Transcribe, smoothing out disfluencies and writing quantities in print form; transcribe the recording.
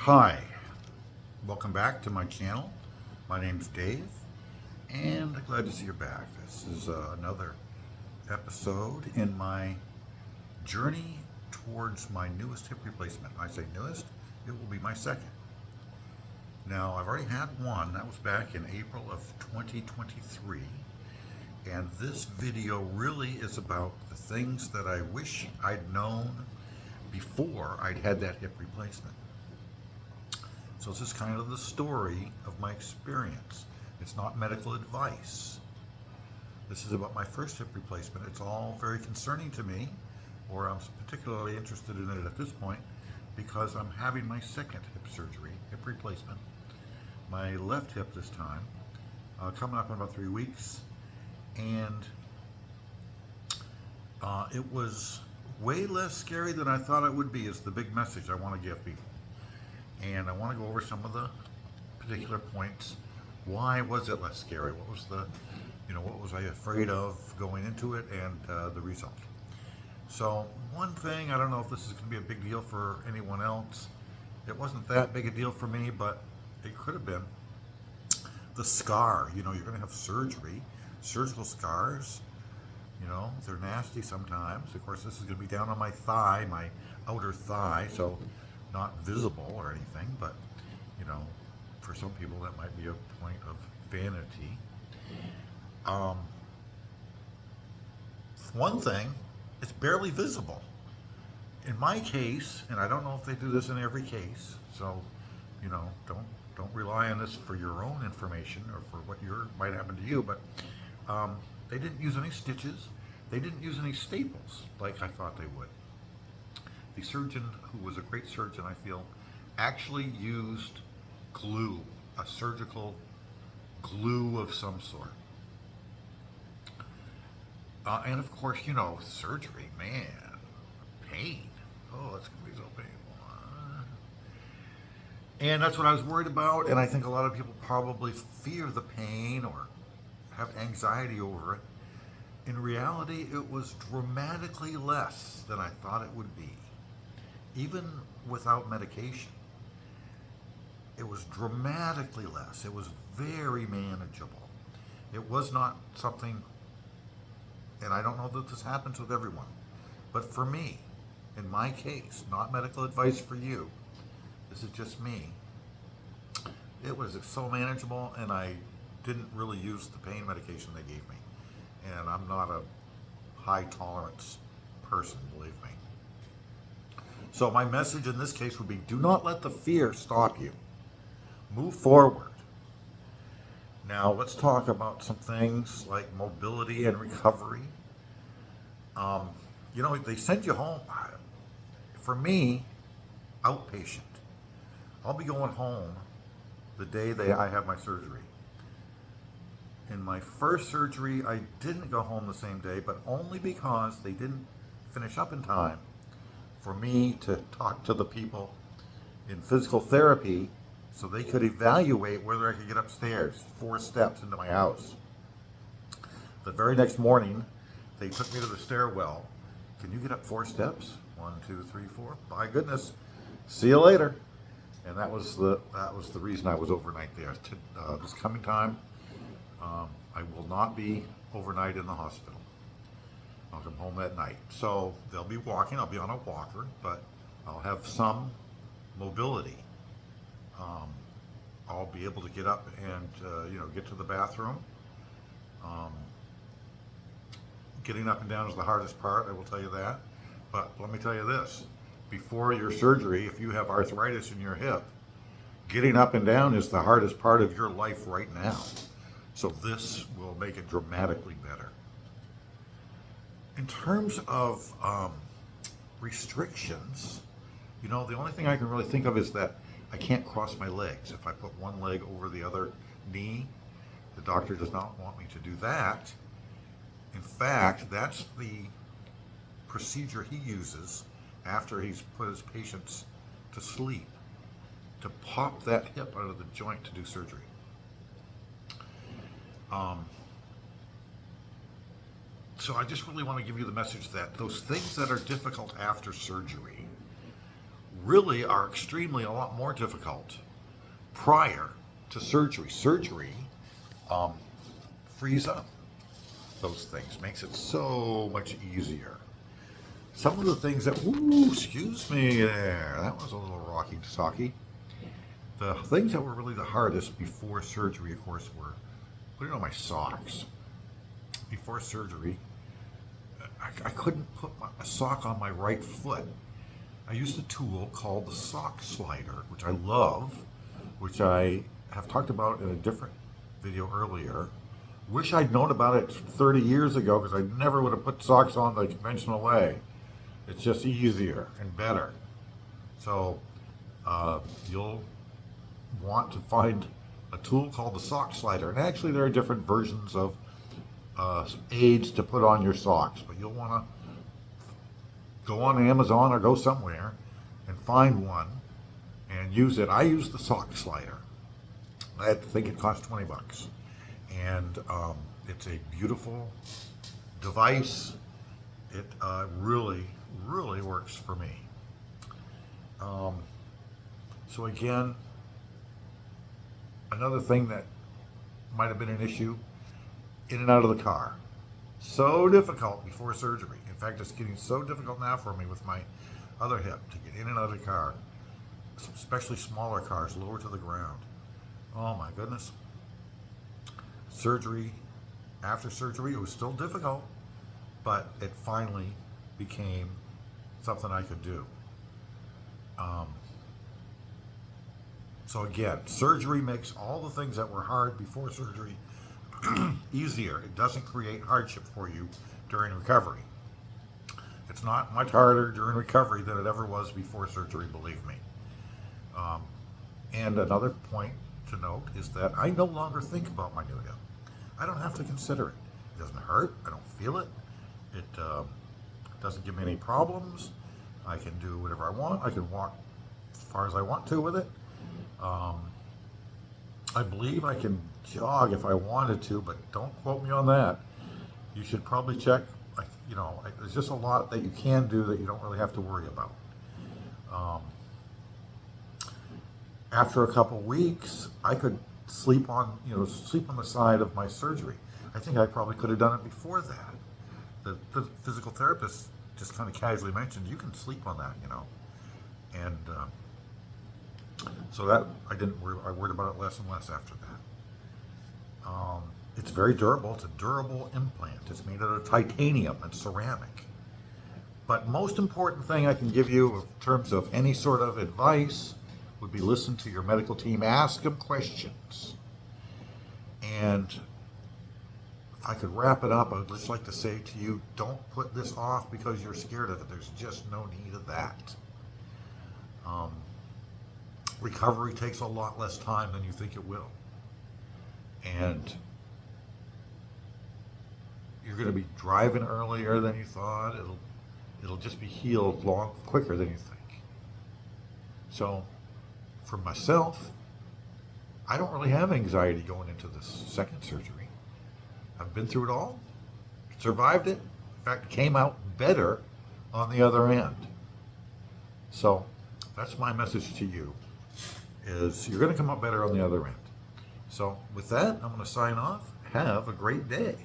Hi, welcome back to my channel. My name's Dave, and I'm glad to see you're back. This is another episode in my journey towards my newest hip replacement. I say newest, it will be my second. Now, I've already had one, that was back in April of 2023, and this video really is about the things that I wish I'd known before I'd had that hip replacement. So this is kind of the story of my experience. It's not medical advice. This is about my first hip replacement. It's all very concerning to me, or I'm particularly interested in it at this point, because I'm having my second hip surgery, hip replacement. My left hip this time, coming up in about 3 weeks, and it was way less scary than I thought it would be, is the big message I want to give people. And I want to go over some of the particular points. Why was it less scary? What was what was I afraid of going into it, and the result? So one thing, I don't know if this is going to be a big deal for anyone else. It wasn't that big a deal for me, but it could have been. The scar, you're going to have surgery, surgical scars. They're nasty sometimes. Of course, this is going to be down on my thigh, my outer thigh, so not visible or anything, but for some people that might be a point of vanity. One thing, it's barely visible. In my case, and I don't know if they do this in every case, so don't rely on this for your own information or for what might happen to you, but they didn't use any stitches. They didn't use any staples like I thought they would. The surgeon, who was a great surgeon, I feel, actually used glue, a surgical glue of some sort. And of course, surgery, man, pain. Oh, that's going to be so painful. And that's what I was worried about, and I think a lot of people probably fear the pain or have anxiety over it. In reality, it was dramatically less than I thought it would be. Even without medication, it was dramatically less. It was very manageable. It was not something, and I don't know that this happens with everyone, but for me, in my case, not medical advice for you, this is just me, it was so manageable, and I didn't really use the pain medication they gave me. And I'm not a high tolerance person, believe me. So my message in this case would be, do not let the fear stop you. Move forward. Now let's talk about some things like mobility and recovery. They send you home. For me, outpatient. I'll be going home the day I have my surgery. In my first surgery, I didn't go home the same day, but only because they didn't finish up in time for me to talk to the people in physical therapy so they could evaluate whether I could get upstairs, 4 steps into my house. The very next morning, they took me to the stairwell. Can you get up 4 steps? 1, 2, 3, 4. By goodness, see you later. And that was the reason I was overnight there. This coming time, I will not be overnight in the hospital. I'll come home at night. So they'll be walking. I'll be on a walker, but I'll have some mobility. I'll be able to get up and get to the bathroom. Getting up and down is the hardest part, I will tell you that. But let me tell you this. Before your surgery, if you have arthritis in your hip, getting up and down is the hardest part of your life right now. So this will make it dramatically better. In terms of restrictions, the only thing I can really think of is that I can't cross my legs. If I put one leg over the other knee, the doctor does not want me to do that. In fact, that's the procedure he uses after he's put his patients to sleep, to pop that hip out of the joint to do surgery. So I just really want to give you the message that those things that are difficult after surgery really are extremely a lot more difficult prior to surgery. Surgery frees up those things, makes it so much easier. Some of the things that, ooh, excuse me there, that was a little rocky talkie. The things that were really the hardest before surgery, of course, were putting on my socks. Before surgery, I couldn't put a sock on my right foot. I used a tool called the sock slider, which I love, which I have talked about in a different video earlier. Wish I'd known about it 30 years ago, because I never would have put socks on the conventional way. It's just easier and better. So you'll want to find a tool called the sock slider. And actually there are different versions of aids to put on your socks, but you'll want to go on Amazon or go somewhere and find one and use it. I use the sock slider. I think it costs $20. And it's a beautiful device. It really, really works for me. So again, another thing that might have been an issue, in and out of the car. So difficult before surgery. In fact, it's getting so difficult now for me with my other hip to get in and out of the car, especially smaller cars, lower to the ground. Oh my goodness. Surgery, after surgery, it was still difficult, but it finally became something I could do. So again, surgery makes all the things that were hard before surgery easier. It doesn't create hardship for you during recovery. It's not much harder during recovery than it ever was before surgery, believe me. And another point to note is that I no longer think about my new hip. I don't have to consider it. It doesn't hurt. I don't feel it. It doesn't give me any problems. I can do whatever I want. I can walk as far as I want to with it. I believe I can jog if I wanted to, but don't quote me on that. You should probably check. There's just a lot that you can do that you don't really have to worry about. After a couple weeks, I could sleep on the side of my surgery. I think I probably could have done it before that. The physical therapist just kind of casually mentioned, you can sleep on that, and so that I worried about it less and less after that. It's very durable. It's a durable implant. It's made out of titanium and ceramic. But most important thing I can give you in terms of any sort of advice would be listen to your medical team, ask them questions. And if I could wrap it up, I would just like to say to you, don't put this off because you're scared of it. There's just no need of that. Recovery takes a lot less time than you think it will. And you're going to be driving earlier than you thought. It'll just be healed quicker than you think. So, for myself, I don't really have anxiety going into this second surgery. I've been through it all, survived it. In fact, came out better on the other end. So, that's my message to you, is you're going to come out better on the other end. So, with that, I'm going to sign off. Have a great day.